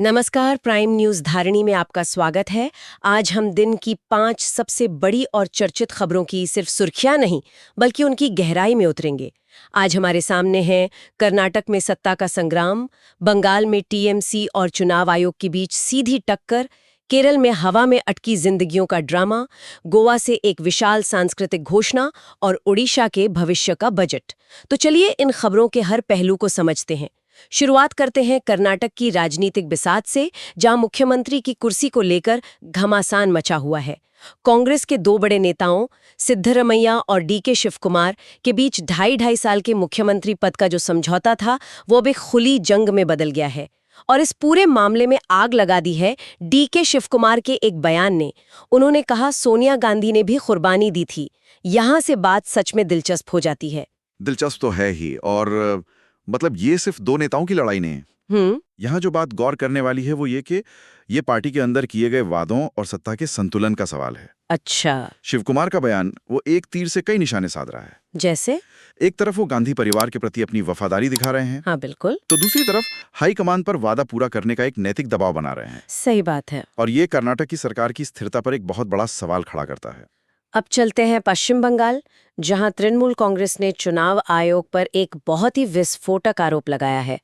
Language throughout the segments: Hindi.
नमस्कार, प्राइम न्यूज धारिणी में आपका स्वागत है। आज हम दिन की 5 सबसे बड़ी और चर्चित खबरों की सिर्फ सुर्खियां नहीं, बल्कि उनकी गहराई में उतरेंगे। आज हमारे सामने है कर्नाटक में सत्ता का संग्राम, बंगाल में टीएमसी और चुनाव आयोग के बीच सीधी टक्कर, केरल में हवा में अटकी जिंदगियों का ड्रामा, गोवा से एक विशाल सांस्कृतिक घोषणा और ओडिशा के भविष्य का बजट। तो चलिए इन खबरों के हर पहलू को समझते हैं। शुरुआत करते हैं कर्नाटक की राजनीतिक बिसात से, जहां मुख्यमंत्री की कुर्सी को लेकर घमासान मचा हुआ है। कांग्रेस के दो बड़े नेताओं सिद्धरमैया और डीके शिवकुमार के बीच 2.5 साल के मुख्यमंत्री पद का जो समझौता था, वो अब एक खुली जंग में बदल गया है। और इस पूरे मामले में आग लगा दी है डीके शिवकुमार के एक बयान ने। उन्होंने कहा, सोनिया गांधी ने भी कुर्बानी दी थी। यहां से बात सच में दिलचस्प हो जाती है। दिलचस्प तो है ही, और मतलब ये सिर्फ दो नेताओं की लड़ाई नहीं है। यहाँ जो बात गौर करने वाली है वो ये कि ये पार्टी के अंदर किए गए वादों और सत्ता के संतुलन का सवाल है। अच्छा। शिवकुमार का बयान वो एक तीर से कई निशाने साध रहा है। जैसे? एक तरफ वो गांधी परिवार के प्रति अपनी वफादारी दिखा रहे हैं। हाँ, बिल्कुल। तो दूसरी तरफ हाईकमान पर वादा पूरा करने का एक नैतिक दबाव बना रहे हैं। सही बात है। और ये कर्नाटक की सरकार की स्थिरता पर एक बहुत बड़ा सवाल खड़ा करता है। अब चलते हैं पश्चिम बंगाल, जहां तृणमूल कांग्रेस ने चुनाव आयोग पर एक बहुत ही विस्फोटक आरोप लगाया है।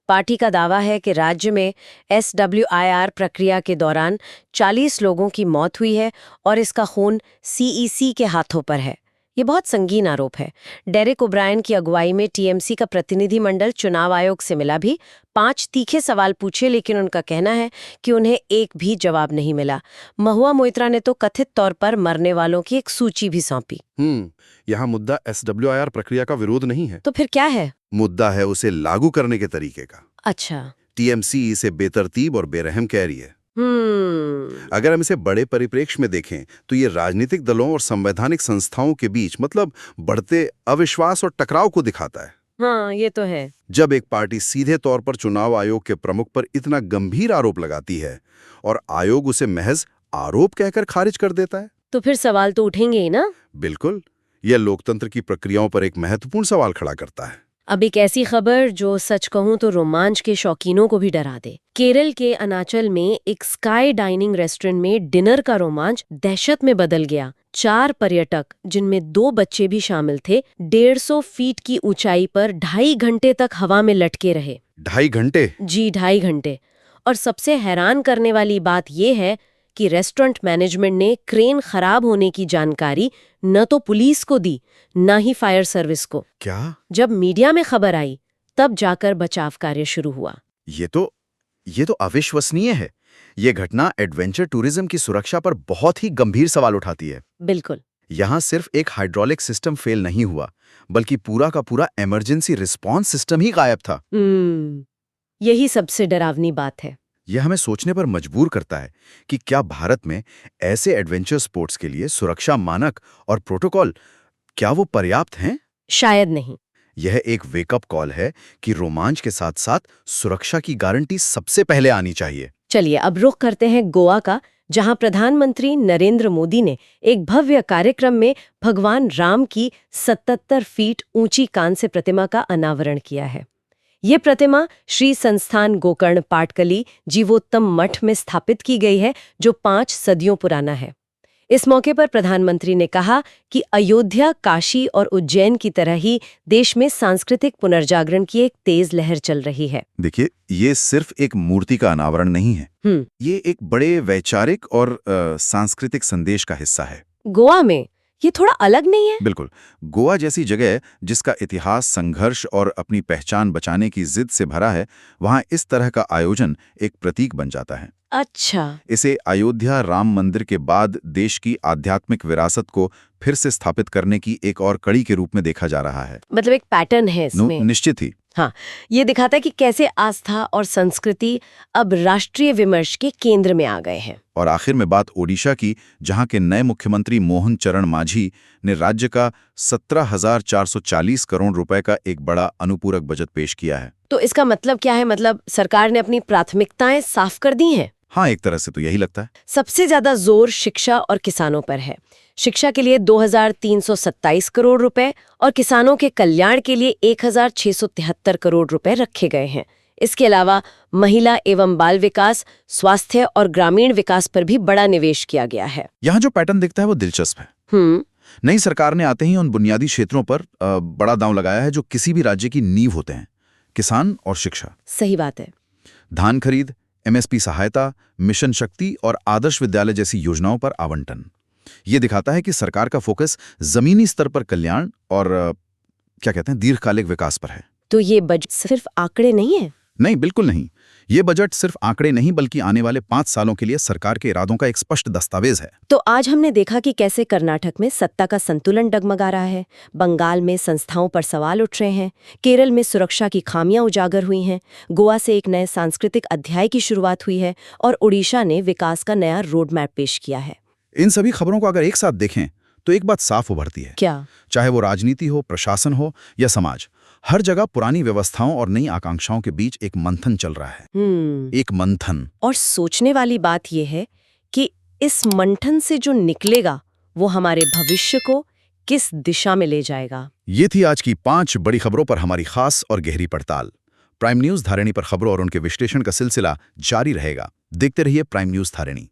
पार्टी का दावा है कि राज्य में SWIR प्रक्रिया के दौरान 40 लोगों की मौत हुई है और इसका खून CEC के हाथों पर है। ये बहुत संगीन आरोप है। डेरेक ओब्रायन की अगुवाई में TMC का प्रतिनिधिमंडल चुनाव आयोग से मिला भी, 5 तीखे सवाल पूछे, लेकिन उनका कहना है कि उन्हें एक भी जवाब नहीं मिला। महुआ मोइत्रा ने तो कथित तौर पर मरने वालों की एक सूची भी सौंपी। यहाँ मुद्दा SWIR प्रक्रिया का विरोध नहीं है। तो फिर क्या है? मुद्दा है उसे लागू करने के तरीके का। अच्छा। TMC इसे बेतरतीब और बेरहम कह रही है। अगर हम इसे बड़े परिप्रेक्ष्य में देखें तो ये राजनीतिक दलों और संवैधानिक संस्थाओं के बीच मतलब बढ़ते अविश्वास और टकराव को दिखाता है। हाँ, ये तो है। जब एक पार्टी सीधे तौर पर चुनाव आयोग के प्रमुख पर इतना गंभीर आरोप लगाती है और आयोग उसे महज आरोप कहकर खारिज कर देता है, तो फिर सवाल तो उठेंगे ही ना। बिल्कुल, यह लोकतंत्र की प्रक्रियाओं पर एक महत्वपूर्ण सवाल खड़ा करता है। अब एक ऐसी खबर जो सच कहूं तो रोमांच के शौकीनों को भी डरा दे। केरल के अनाचल में एक स्काई डाइनिंग रेस्टोरेंट में डिनर का रोमांच दहशत में बदल गया। 4 पर्यटक, जिनमें 2 बच्चे भी शामिल थे, 150 फीट की ऊंचाई पर 2.5 घंटे तक हवा में लटके रहे। 2.5 घंटे? जी, 2.5 घंटे। और सबसे हैरान करने वाली बात यह है कि रेस्टोरेंट मैनेजमेंट ने क्रेन खराब होने की जानकारी न तो पुलिस को दी, न ही फायर सर्विस को। क्या? जब मीडिया में खबर आई, तब जाकर बचाव कार्य शुरू हुआ। ये तो अविश्वसनीय है। ये घटना एडवेंचर टूरिज्म की सुरक्षा पर बहुत ही गंभीर सवाल उठाती है। बिल्कुल। यहाँ सिर्फ एक हाइड्रोलिक सिस्टम फेल नहीं हुआ, बल्कि पूरा का पूरा इमरजेंसी रिस्पांस सिस्टम ही गायब था। यही सबसे डरावनी बात है। यह हमें सोचने पर मजबूर करता है कि क्या भारत में ऐसे एडवेंचर स्पोर्ट्स के लिए सुरक्षा मानक और प्रोटोकॉल क्या वो पर्याप्त हैं? शायद नहीं। यह एक वेकअप कॉल है कि रोमांच के साथ साथ सुरक्षा की गारंटी सबसे पहले आनी चाहिए। चलिए अब रुख करते हैं गोवा का, जहां प्रधानमंत्री नरेंद्र मोदी ने एक भव्य कार्यक्रम में भगवान राम की 77 फीट ऊंची कांस्य प्रतिमा का अनावरण किया है। ये प्रतिमा श्री संस्थान गोकर्ण पाटकली जीवोत्तम मठ में स्थापित की गई है, जो 5 सदियों पुराना है। इस मौके पर प्रधानमंत्री ने कहा कि अयोध्या, काशी और उज्जैन की तरह ही देश में सांस्कृतिक पुनर्जागरण की एक तेज लहर चल रही है। देखिए, ये सिर्फ एक मूर्ति का अनावरण नहीं है। ये एक बड़े वैचारिक और सांस्कृतिक संदेश का हिस्सा है। गोवा में ये थोड़ा अलग नहीं है? बिल्कुल। गोवा जैसी जगह जिसका इतिहास संघर्ष और अपनी पहचान बचाने की जिद से भरा है, वहां इस तरह का आयोजन एक प्रतीक बन जाता है। अच्छा। इसे अयोध्या राम मंदिर के बाद देश की आध्यात्मिक विरासत को फिर से स्थापित करने की एक और कड़ी के रूप में देखा जा रहा है। मतलब एक पैटर्न है इसमें। निश्चित ही। हाँ, ये दिखाता है कि कैसे आस्था और संस्कृति अब राष्ट्रीय विमर्श के केंद्र में आ गए हैं। और आखिर में बात ओडिशा की, जहां के नए मुख्यमंत्री मोहन चरण मांझी ने राज्य का 17,440 करोड़ रुपए का एक बड़ा अनुपूरक बजट पेश किया है। तो इसका मतलब क्या है? मतलब सरकार ने अपनी प्राथमिकताएं साफ कर दी हैं। हाँ, एक तरह से तो यही लगता है। सबसे ज्यादा जोर शिक्षा और किसानों पर है। शिक्षा के लिए 2,327 करोड़ रुपए और किसानों के कल्याण के लिए 1,673 करोड़ रुपए रखे गए हैं। इसके अलावा महिला एवं बाल विकास, स्वास्थ्य और ग्रामीण विकास पर भी बड़ा निवेश किया गया है। यहाँ जो पैटर्न दिखता है वो दिलचस्प है। नई सरकार ने आते ही उन बुनियादी क्षेत्रों पर बड़ा दांव लगाया है जो किसी भी राज्य की नींव होते हैं, किसान और शिक्षा। सही बात है। धान खरीद, एमएसपी सहायता, मिशन शक्ति और आदर्श विद्यालय जैसी योजनाओं पर आवंटन। ये दिखाता है कि सरकार का फोकस जमीनी स्तर पर कल्याण और क्या कहते हैं दीर्घकालिक विकास पर है। तो ये बजट सिर्फ आंकड़े नहीं है? नहीं, बिल्कुल नहीं। ये बजट सिर्फ आंकड़े नहीं बल्कि आने वाले 5 सालों के लिए सरकार के इरादों का एक स्पष्ट दस्तावेज है। तो आज हमने देखा कि कैसे कर्नाटक में सत्ता का संतुलन डगमगा रहा है, बंगाल में संस्थाओं पर सवाल उठ रहे हैं, केरल में सुरक्षा की खामियां उजागर हुई हैं, गोवा से एक नए सांस्कृतिक अध्याय की शुरुआत हुई है और उड़ीसा ने विकास का नया रोड मैप पेश किया है। इन सभी खबरों को अगर एक साथ देखें तो एक बात साफ उभरती है। क्या? चाहे वो राजनीति हो, प्रशासन हो या समाज, हर जगह पुरानी व्यवस्थाओं और नई आकांक्षाओं के बीच एक मंथन चल रहा है। एक मंथन। और सोचने वाली बात यह है कि इस मंथन से जो निकलेगा वो हमारे भविष्य को किस दिशा में ले जाएगा। ये थी आज की 5 बड़ी खबरों पर हमारी खास और गहरी पड़ताल। प्राइम न्यूज धारिणी पर खबरों और उनके विश्लेषण का सिलसिला जारी रहेगा। देखते रहिए प्राइम न्यूज धारिणी।